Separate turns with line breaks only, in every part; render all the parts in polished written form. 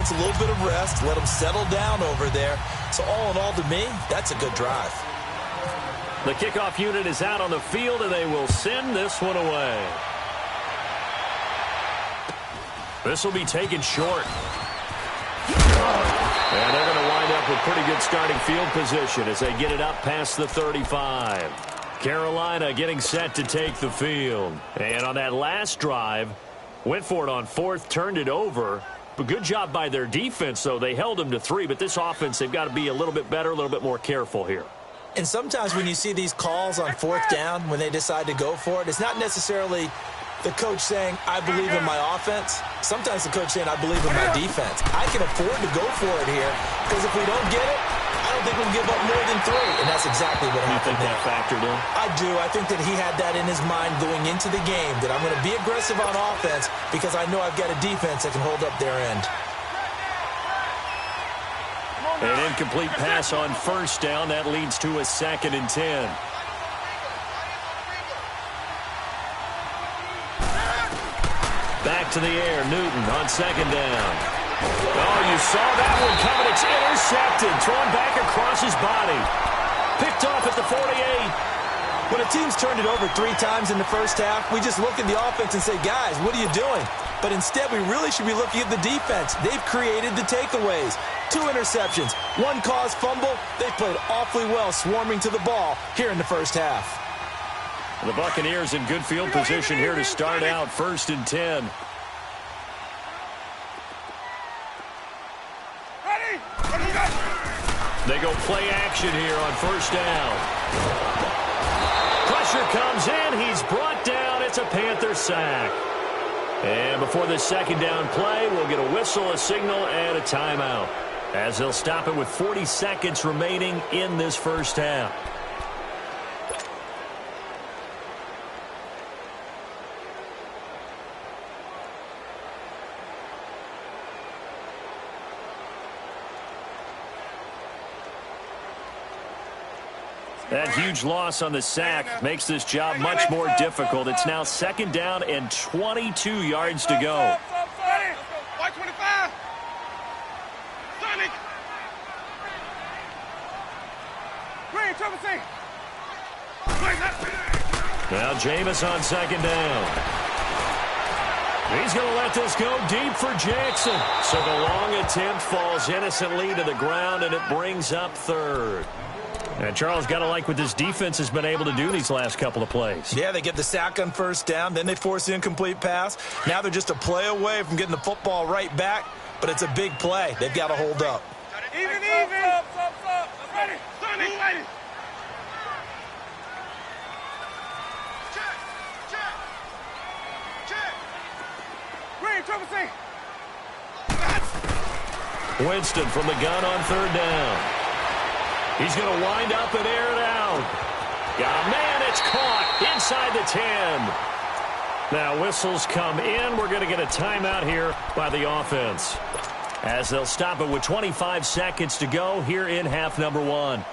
gets a little bit of rest, let them settle down over there. So all in all, to me, that's a good drive.
The kickoff unit is out on the field, and they will send this one away. This will be taken short. And they're going to wind up with pretty good starting field position as they get it up past the 35. Carolina getting set to take the field. And on that last drive, went for it on fourth, turned it over. But good job by their defense, though. They held them to 3, but this offense, they've got to be a little bit better, a little bit more careful here.
And sometimes when you see these calls on fourth down, when they decide to go for it, it's not necessarily the coach saying, I believe in my offense. Sometimes the coach saying, I believe in my defense. I can afford to go for it here because if we don't get it, I don't think we'll give up more than 3. And that's exactly what happened.
You think that factored in?
I do. I think that he had that in his mind going into the game, that I'm going to be aggressive on offense because I know I've got a defense that can hold up their end.
An incomplete pass on first down. That leads to a 2nd and 10. Back to the air. Newton on 2nd down. Oh, you saw that one coming. It's intercepted. Thrown back across his body. Picked off at the 48.
When a team's turned it over 3 times in the first half, we just look at the offense and say, guys, what are you doing? But instead, we really should be looking at the defense. They've created the takeaways. 2 interceptions, 1 caused fumble. They played awfully well swarming to the ball here in the first half.
The Buccaneers in good field position here to start out 1st and 10. They go play action here on first down. Pressure comes in. He's brought down. It's a Panther sack. And before the 2nd down play, we'll get a whistle, a signal, and a timeout, as they'll stop it with 40 seconds remaining in this first half. That huge loss on the sack makes this job much more difficult. It's now 2nd down and 22 yards to go. Now Jameis on 2nd down. He's going to let this go deep for Jackson. So the long attempt falls innocently to the ground, and it brings up 3rd. And Charles, got to like what this defense has been able to do these last couple of plays.
Yeah, they get the sack on first down, then they force the incomplete pass. Now they're just a play away from getting the football right back, but it's a big play. They've got to hold up.
Even. Ready.
Winston from the gun on 3rd down. He's going to wind up and air it out. Yeah, man, it's caught inside the 10. Now whistles come in. We're going to get a timeout here by the offense, as they'll stop it with 25 seconds to go here in half number 1.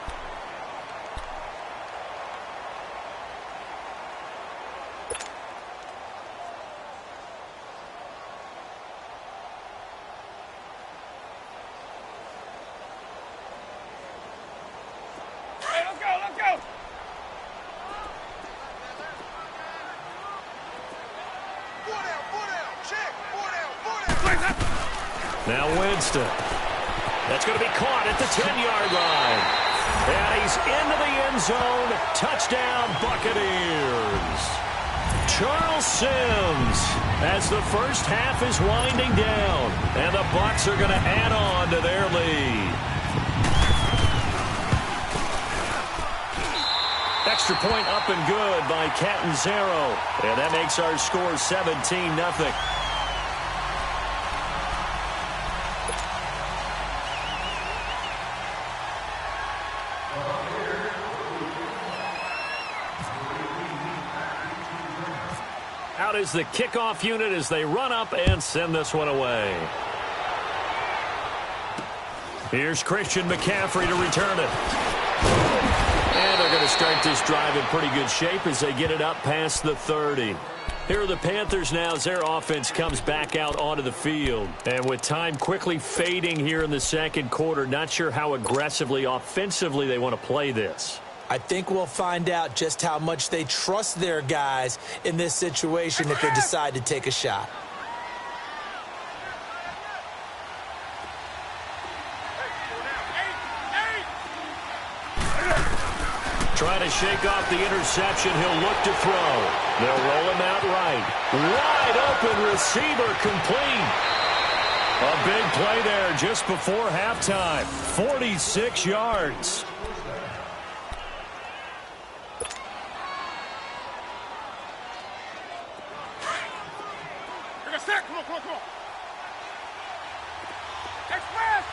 Now Winston. That's going to be caught at the 10-yard line. And he's into the end zone. Touchdown, Buccaneers. Charles Sims, as the first half is winding down. And the Bucs are going to add on to their lead. Extra point up and good by Catanzaro. And that makes our score 17-0. Out is the kickoff unit as they run up and send this one away. Here's Christian McCaffrey to return it. And they're going to start this drive in pretty good shape as they get it up past the 30. Here are the Panthers now as their offense comes back out onto the field. And with time quickly fading here in the second quarter, not sure how aggressively, offensively they want to play this.
I think we'll find out just how much they trust their guys in this situation if they decide to take a shot.
Trying to shake off the interception. He'll look to throw. They'll roll him out right. Wide open receiver complete. A big play there just before halftime. 46 yards.
Come on. Express!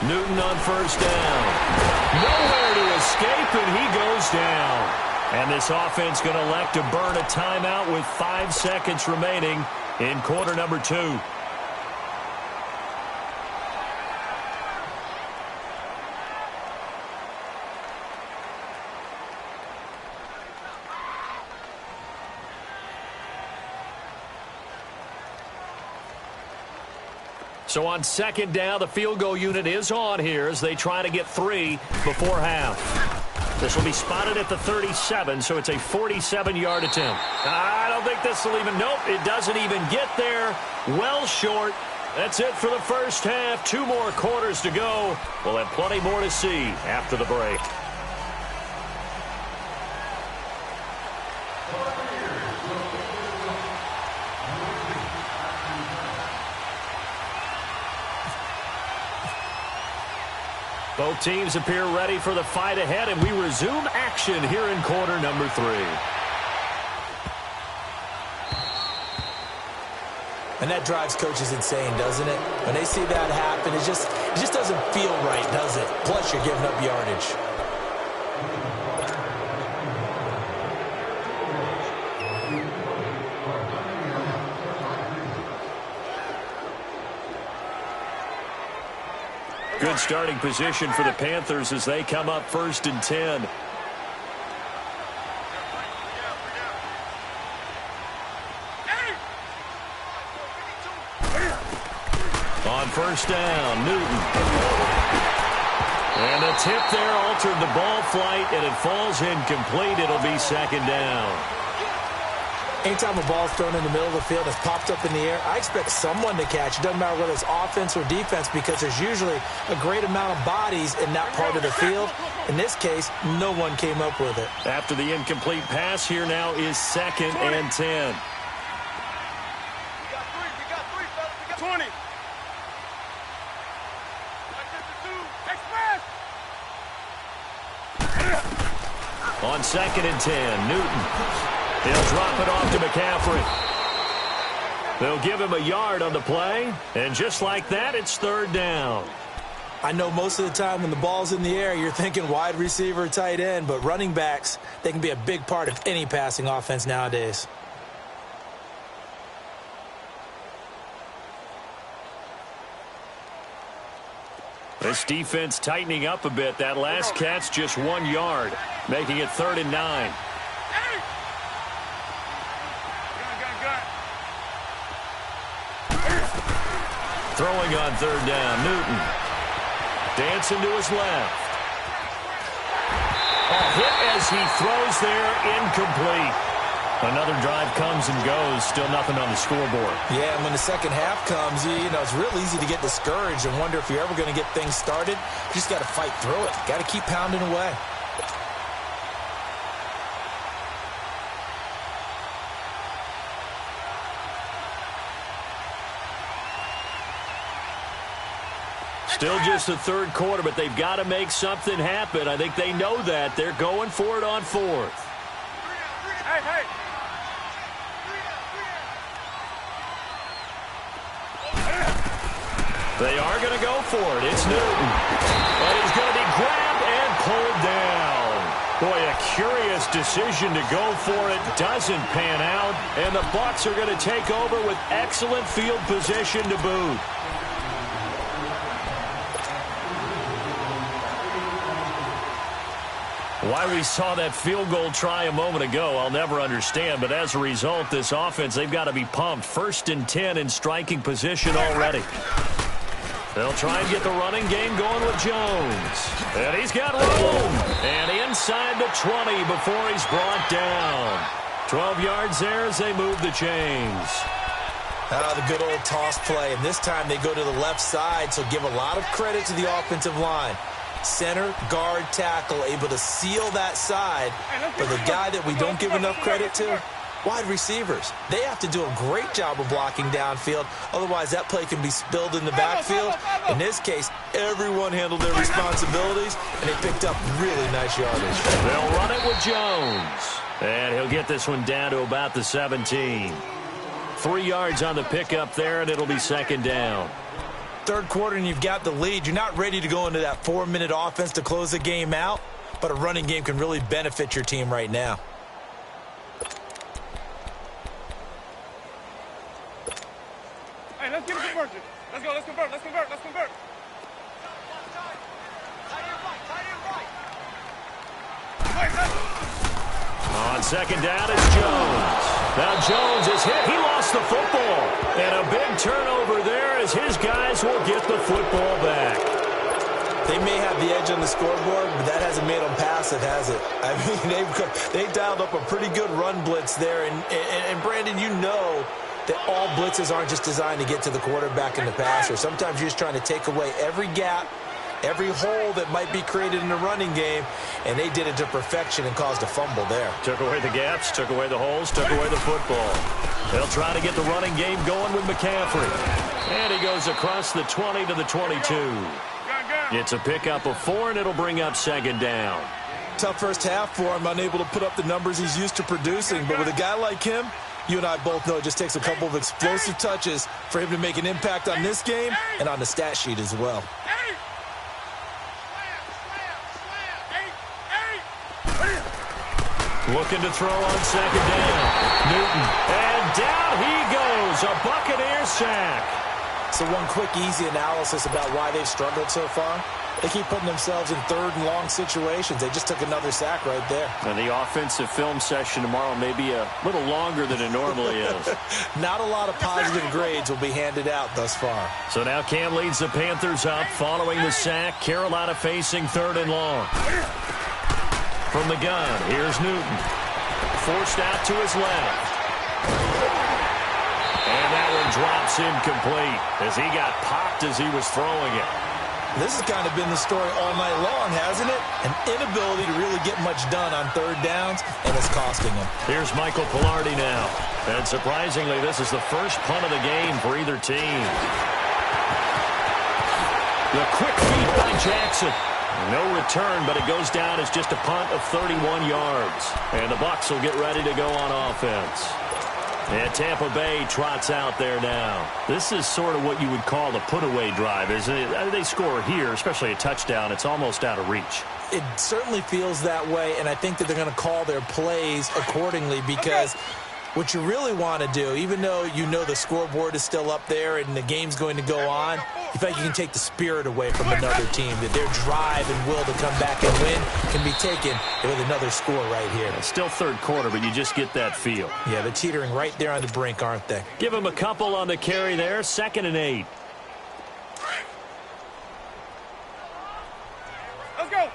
Newton on first down. Nowhere to escape, and he goes down. And this offense going to elect to burn a timeout with 5 seconds remaining in quarter number 2. So on second down, the field goal unit is on here as they try to get 3 before half. This will be spotted at the 37, so it's a 47-yard attempt. I don't think this will even, nope, it doesn't even get there. Well short. That's it for the first half. 2 more quarters to go. We'll have plenty more to see after the break. Both teams appear ready for the fight ahead, and we resume action here in quarter number 3.
And that drives coaches insane, doesn't it? When they see that happen, it just doesn't feel right, does it? Plus, you're giving up yardage.
Good starting position for the Panthers as they come up 1st and 10. On first down, Newton. And a tip there altered the ball flight, and it falls incomplete. It'll be 2nd down.
Anytime a ball's thrown in the middle of the field that's popped up in the air, I expect someone to catch. It doesn't matter whether it's offense or defense because there's usually a great amount of bodies in that part of the field. In this case, no one came up with it.
After the incomplete pass, here now is 2nd and 10.
We got three, fellas. We got 20. Express!
On 2nd and 10, Newton. He'll drop it off to McCaffrey. They'll give him a yard on the play, and just like that, it's 3rd down.
I know most of the time when the ball's in the air, you're thinking wide receiver, tight end, but running backs, they can be a big part of any passing offense nowadays.
This defense tightening up a bit. That last catch just 1 yard, making it 3rd and 9. Throwing on 3rd down, Newton. Dancing to his left. A hit as he throws there, incomplete. Another drive comes and goes, still nothing on the scoreboard.
Yeah, and when the second half comes, you know, it's real easy to get discouraged and wonder if you're ever going to get things started. You just got to fight through it. Got to keep pounding away.
Still just the 3rd quarter, but they've got to make something happen. I think they know that. They're going for it on 4th.
Hey.
They are going to go for it. It's Newton. And he's going to be grabbed and pulled down. Boy, a curious decision to go for it. Doesn't pan out. And the Bucs are going to take over with excellent field position to boot. Why we saw that field goal try a moment ago, I'll never understand. But as a result, this offense, they've got to be pumped. 1st and 10 in striking position already. They'll try and get the running game going with Jones. And he's got room. And inside the 20 before he's brought down. 12 yards there as they move the chains.
The good old toss play. And this time they go to the left side, so give a lot of credit to the offensive line. Center, guard, tackle, able to seal that side. But the guy that we don't give enough credit to, wide receivers. They have to do a great job of blocking downfield. Otherwise, that play can be spilled in the backfield. In this case, everyone handled their responsibilities, and they picked up really nice yardage.
They'll run it with Jones. And he'll get this one down to about the 17. 3 yards on the pickup there, and it'll be 2nd down.
Third quarter and you've got the lead. You're not ready to go into that 4-minute offense to close the game out, but a running game can really benefit your team right now.
Hey, let's get a conversion. Let's go, let's convert, let's convert, let's convert.
On 2nd down, it's Jones. Now Jones is hit. He lost the football. And a big turnover there as his guys will get the football back.
They may have the edge on the scoreboard, but that hasn't made them pass it, has it? I mean, they've dialed up a pretty good run blitz there. And Brandon, you know that all blitzes aren't just designed to get to the quarterback and the passer. Sometimes you're just trying to take away every gap, every hole that might be created in the running game, and they did it to perfection and caused a fumble there.
Took away the gaps, took away the holes, took away the football. They'll try to get the running game going with McCaffrey. And he goes across the 20 to the 22. It's a pickup of 4, and it'll bring up 2nd down.
Tough first half for him, unable to put up the numbers he's used to producing. But with a guy like him, you and I both know it just takes a couple of explosive touches for him to make an impact on this game and on the stat sheet as well.
Looking to throw on 2nd down. Newton. And down he goes. A Buccaneer sack.
So one quick, easy analysis about why they've struggled so far. They keep putting themselves in 3rd and long situations. They just took another sack right there.
And the offensive film session tomorrow may be a little longer than it normally is.
Not a lot of positive grades will be handed out thus far.
So now Cam leads the Panthers up following the sack. Carolina facing 3rd and long. From the gun, here's Newton. Forced out to his left. And that one drops incomplete as he got popped as he was throwing it.
This has kind of been the story all night long, hasn't it? An inability to really get much done on 3rd downs, and it's costing them.
Here's Michael Pilardi now. And surprisingly, this is the first punt of the game for either team. The quick feed by Jackson. No return, but it goes down as just a punt of 31 yards. And the Bucs will get ready to go on offense. And Tampa Bay trots out there now. This is sort of what you would call a put-away drive, isn't it? They score here, especially a touchdown. It's almost out of reach.
It certainly feels that way, and I think that they're going to call their plays accordingly because what you really want to do, even though you know the scoreboard is still up there and the game's going to go on, you feel like you can take the spirit away from another team, that their drive and will to come back and win can be taken with another score right here.
It's still 3rd quarter, but you just get that feel.
Yeah, they're teetering right there on the brink, aren't they?
Give them a couple on the carry there. 2nd and 8.
Let's go.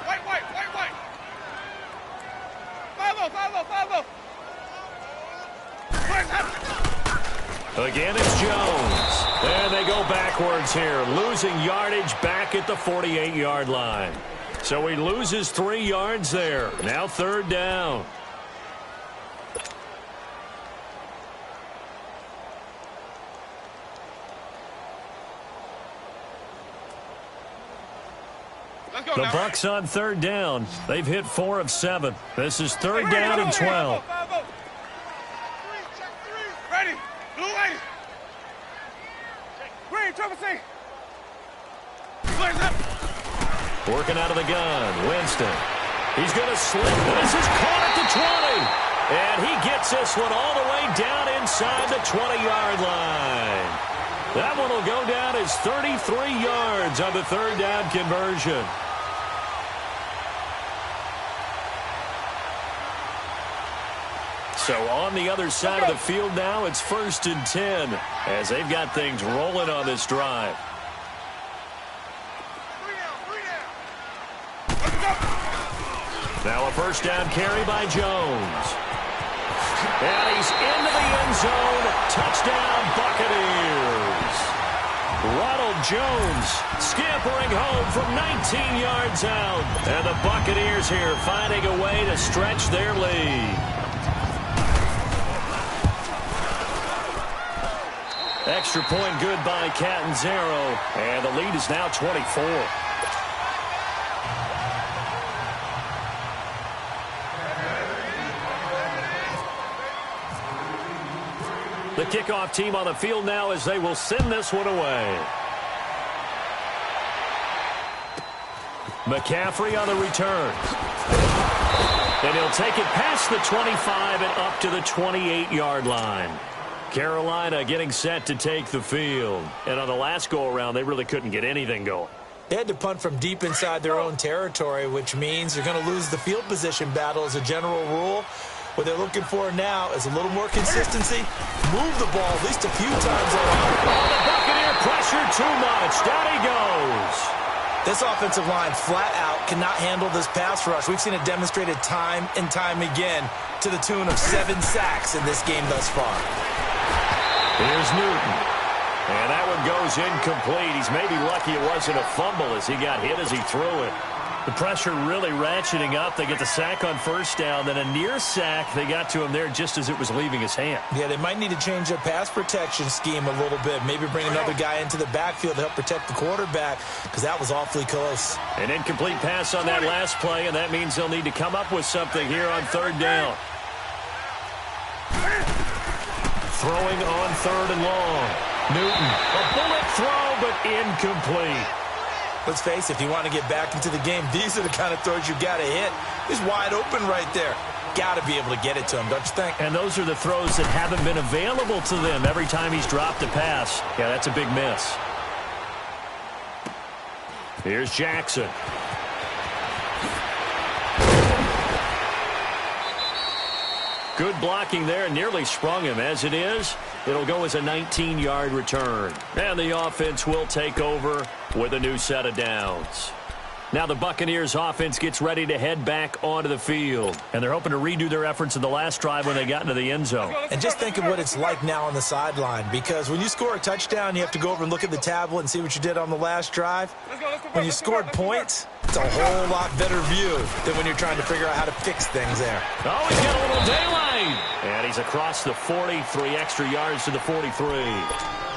White. 5-0.
Again, it's Jones. And they go backwards here, losing yardage back at the 48-yard line. So he loses 3 yards there. Now 3rd down. The Bucs on 3rd down. They've hit 4 of 7. This is 3rd down and 12.
Ready. Blue lady. Green, triple C.
Working out of the gun. Winston. He's going to slip. This is caught at the 20. And he gets this one all the way down inside the 20-yard line. That one will go down as 33 yards on the 3rd down conversion. So on the other side of the field now, it's 1st and 10 as they've got things rolling on this drive. Now a first down carry by Jones. And he's into the end zone. Touchdown, Buccaneers. Ronald Jones scampering home from 19 yards out. And the Buccaneers here finding a way to stretch their lead. Extra point good by Catanzaro. And the lead is now 24. The kickoff team on the field now as they will send this one away. McCaffrey on the return. And he'll take it past the 25 and up to the 28-yard line. Carolina getting set to take the field. And on the last go-around, they really couldn't get anything going.
They had to punt from deep inside their own territory, which means they're going to lose the field position battle as a general rule. What they're looking for now is a little more consistency. Move the ball at least a few times.
The Buccaneer pressure too much. Down he goes.
This offensive line flat out cannot handle this pass rush. We've seen it demonstrated time and time again to the tune of 7 sacks in this game thus far.
Here's Newton. And that one goes incomplete. He's maybe lucky it wasn't a fumble as he got hit as he threw it. The pressure really ratcheting up. They get the sack on first down, then a near sack. They got to him there just as it was leaving his hand.
Yeah, they might need to change their pass protection scheme a little bit. Maybe bring another guy into the backfield to help protect the quarterback because that was awfully close.
An incomplete pass on that last play, and that means they'll need to come up with something here on 3rd down. Throwing on 3rd and long. Newton, a bullet throw, but incomplete.
Let's face it, if you want to get back into the game, these are the kind of throws you got to hit. He's wide open right there. Got to be able to get it to him, don't you think?
And those are the throws that haven't been available to them every time he's dropped a pass. Yeah, that's a big miss. Here's Jackson. Good blocking there, nearly sprung him. As it is, it'll go as a 19-yard return. And the offense will take over with a new set of downs. Now the Buccaneers offense gets ready to head back onto the field. And they're hoping to redo their efforts in the last drive when they got into the end zone.
And just think of what it's like now on the sideline. Because when you score a touchdown, you have to go over and look at the tablet and see what you did on the last drive. When you scored points, it's a whole lot better view than when you're trying to figure out how to fix things there.
Oh, he's got a little daylight. And he's across the 40, 3 extra yards to the 43.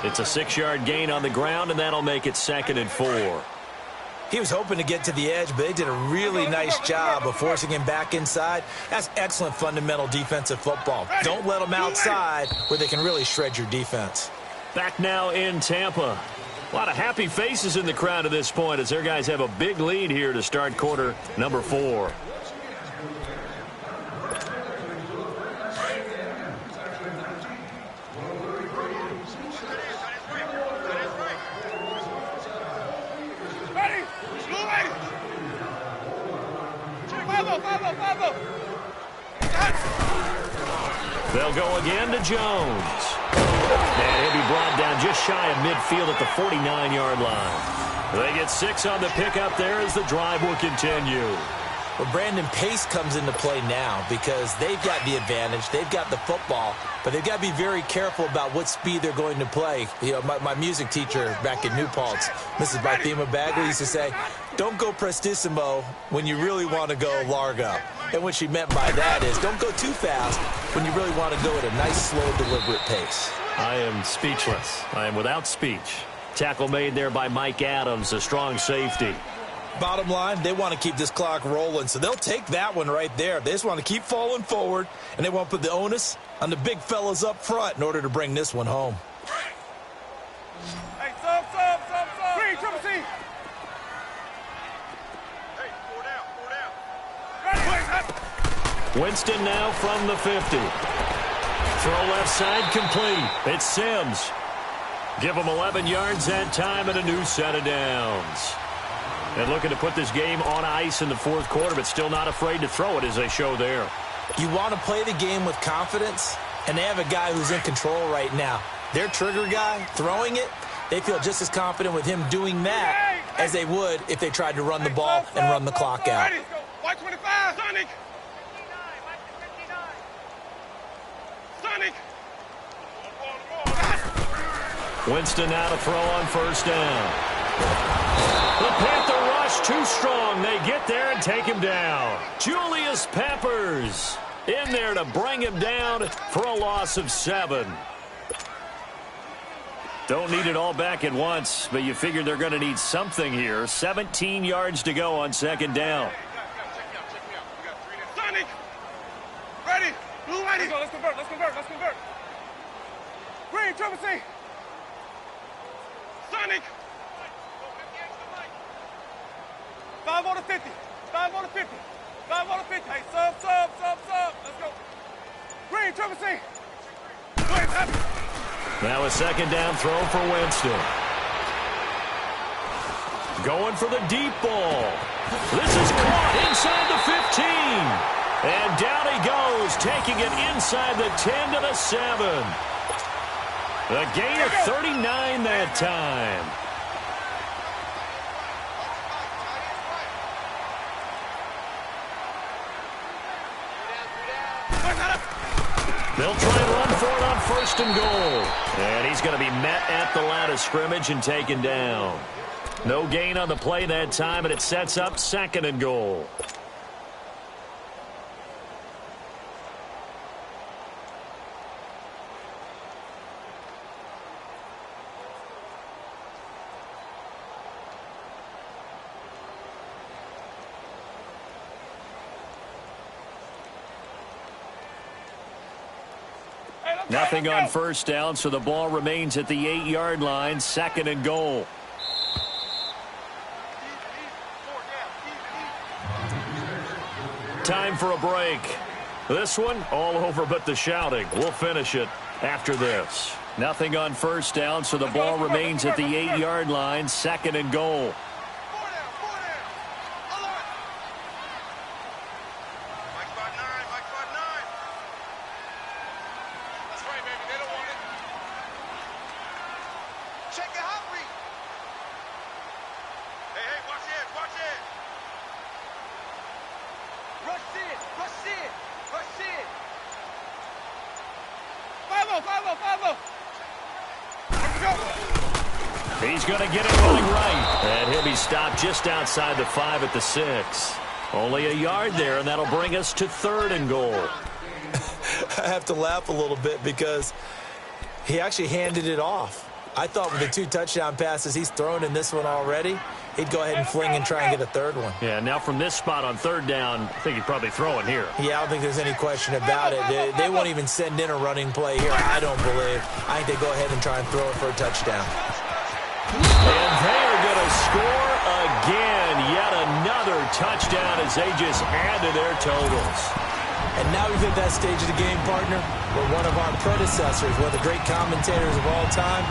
It's a 6-yard gain on the ground, and that'll make it 2nd and 4.
He was hoping to get to the edge, but they did a really nice job of forcing him back inside. That's excellent fundamental defensive football. Don't let them outside where they can really shred your defense.
Back now in Tampa. A lot of happy faces in the crowd at this point as their guys have a big lead here to start quarter number 4. They'll go again to Jones. And he'll be brought down just shy of midfield at the 49-yard line. They get 6 on the pickup there as the drive will continue.
Well, Brandon, pace comes into play now because they've got the advantage. They've got the football, but they've got to be very careful about what speed they're going to play. You know, my music teacher back in New Paltz, Mrs. Bithema Bagley, used to say, don't go prestissimo when you really want to go largo. And what she meant by that is don't go too fast when you really want to go at a nice, slow, deliberate pace.
I am speechless. I am without speech. Tackle made there by Mike Adams, a strong safety.
Bottom line, they want to keep this clock rolling, so they'll take that one right there. They just want to keep falling forward, and they want to put the onus on the big fellas up front in order to bring this one home.
Hey, stop. Green, triple C. Hey, 4 down.
Winston now from the 50. Throw left side complete. It's Sims. Give him 11 yards that time and a new set of downs. And looking to put this game on ice in the 4th quarter, but still not afraid to throw it as they show there.
You want to play the game with confidence, and they have a guy who's in control right now. Their trigger guy, throwing it, they feel just as confident with him doing that as they would if they tried to run the ball and run the clock out.
Ready, go. White 25, Sonic. Sonic.
Winston now to throw on first down. The Panther rush too strong. They get there and take him down. Julius Peppers in there to bring him down for a loss of 7. Don't need it all back at once, but you figure they're going to need something here. 17 yards to go on second down.
Sonic. Ready. Blue ready. Let's convert. Let's convert. Let's convert. Green, Triple C. Sonic. 5 on the 50. 5 on the 50. 5 on the 50. Hey, sub. Let's go. Green, Triple C. Green, happy.
Now a second down throw for Winston. Going for the deep ball. This is caught inside the 15. And down he goes, taking it inside the 10 to the 7. A gain of 39 that time. They'll try and run for it on first and goal. And he's going to be met at the line of scrimmage and taken down. No gain on the play that time, and it sets up second and goal. Nothing on first down, so the ball remains at the 8-yard line, second and goal. Time for a break. This one, all over but the shouting. We'll finish it after this. Nothing on first down, so the ball remains at the 8-yard line, second and goal. He's going to get it going right. And he'll be stopped just outside the 5 at the 6. Only a yard there, and that'll bring us to third and goal.
I have to laugh a little bit because he actually handed it off. I thought with the 2 touchdown passes he's thrown in this one already, he'd go ahead and fling and try and get a third one.
Yeah, now from this spot on third down, I think he'd probably throw it here.
Yeah, I don't think there's any question about it. They won't even send in a running play here, I don't believe. I think they go ahead and try and throw it for a touchdown.
And they are going to score again. Yet another touchdown as they just add to their totals.
And now we've hit that stage of the game, partner, where one of our predecessors, one of the great commentators of all time,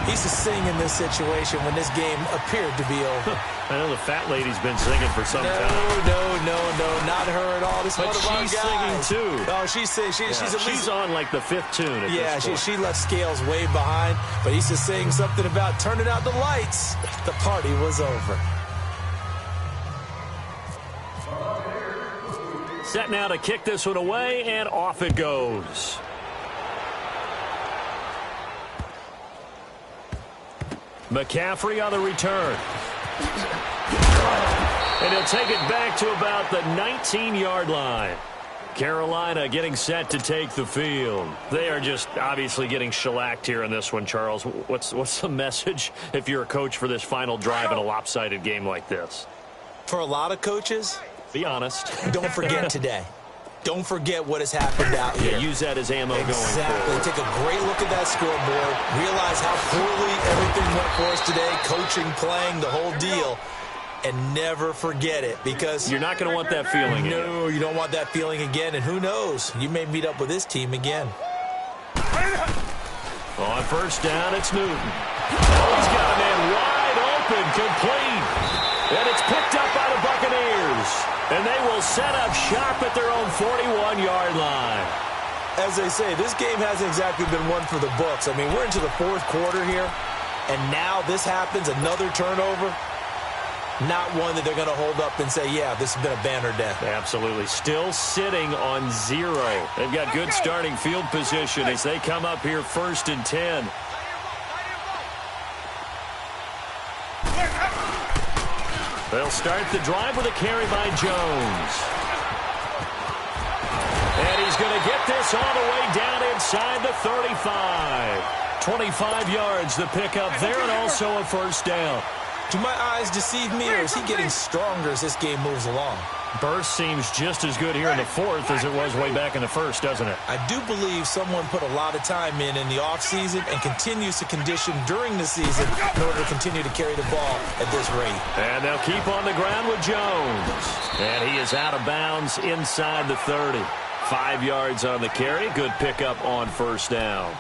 he used to sing in this situation when this game appeared to be over.
I know the fat lady's been singing for some time.
No, not her at all. This
but
one of our
she's
guys.
singing too.
Oh, she's
she's on like the 5th tune at this point.
she left Scales way behind, but he used to sing something about turning out the lights. The party was over.
Set now to kick this one away, and off it goes. McCaffrey on the return. And he'll take it back to about the 19-yard line. Carolina getting set to take the field. They are just obviously getting shellacked here in this one, Charles. What's the message if you're a coach for this final drive in a lopsided game like this?
For a lot of coaches,
be honest.
Don't forget today. Don't forget what has happened out here.
Yeah, use that as ammo going forward.
Exactly. Take a great look at that scoreboard. Realize how poorly everything went for us today. Coaching, playing, the whole deal. And never forget it, because
you're not going to want that feeling again.
No, you don't want that feeling again. And who knows? You may meet up with this team again.
On first down, it's Newton. Oh, he's got a man wide open, complete. And it's picked up by the Buccaneers. And they will set up shop at their own 41-yard line.
As they say, this game hasn't exactly been one for the books. I mean, we're into the fourth quarter here, and now this happens, another turnover. Not one that they're going to hold up and say, yeah, this has been a banner day.
Absolutely. Still sitting on 0. They've got good starting field position as they come up here 1st and 10. They'll start the drive with a carry by Jones. And he's going to get this all the way down inside the 35. 25 yards the pickup there, and also a first down.
Do my eyes deceive me, or is he getting stronger as this game moves along?
Burst seems just as good here in the fourth as it was way back in the first, doesn't it?
I do believe someone put a lot of time in the offseason and continues to condition during the season in order to continue to carry the ball at this rate.
And they'll keep on the ground with Jones. And he is out of bounds inside the 30. 5 yards on the carry. Good pickup on first down.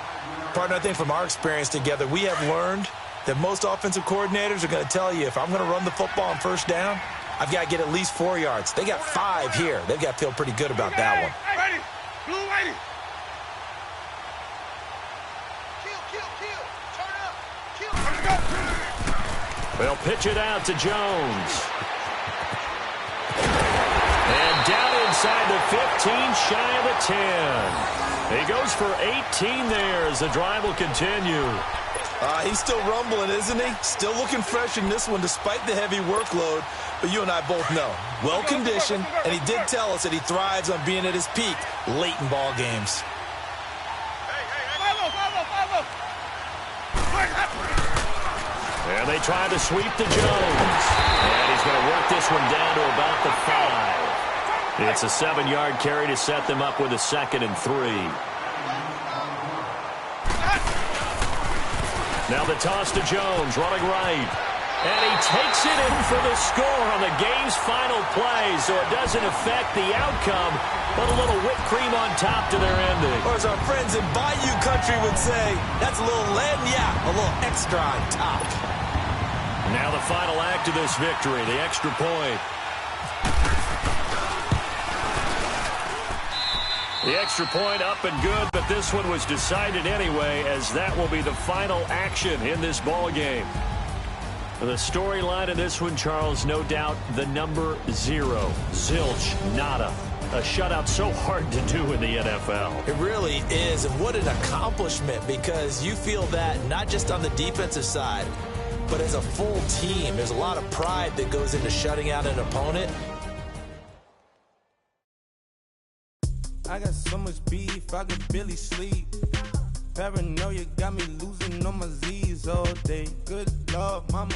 Partner, I think from our experience together, we have learned that most offensive coordinators are going to tell you, if I'm going to run the football on first down, I've got to get at least 4 yards. They got 5 here. They've got to feel pretty good about that one.
Ready. Blue ready. Turn up.
They'll pitch it out to Jones. And down inside the 15, shy of the 10. He goes for 18 there as the drive will continue.
He's still rumbling, isn't he? Still looking fresh in this one despite the heavy workload. But you and I both know, well-conditioned, and he did tell us that he thrives on being at his peak late in ball games.
And they try to sweep to Jones. And he's going to work this one down to about the 5. It's a 7-yard carry to set them up with a 2nd and 3. Now the toss to Jones, running right. And he takes it in for the score on the game's final play, so it doesn't affect the outcome, but a little whipped cream on top to their ending.
Or as our friends in Bayou Country would say, that's a little a little extra on top.
Now the final act of this victory, the extra point. The extra point up and good, but this one was decided anyway, as that will be the final action in this ball game. The storyline in this one, Charles, no doubt the number 0. Zilch, nada. A shutout so hard to do in the NFL.
It really is, and what an accomplishment, because you feel that not just on the defensive side, but as a full team. There's a lot of pride that goes into shutting out an opponent.
I got so much beef, I could barely sleep. Paranoia got me losing on my Z's all day. Good Lord, mama.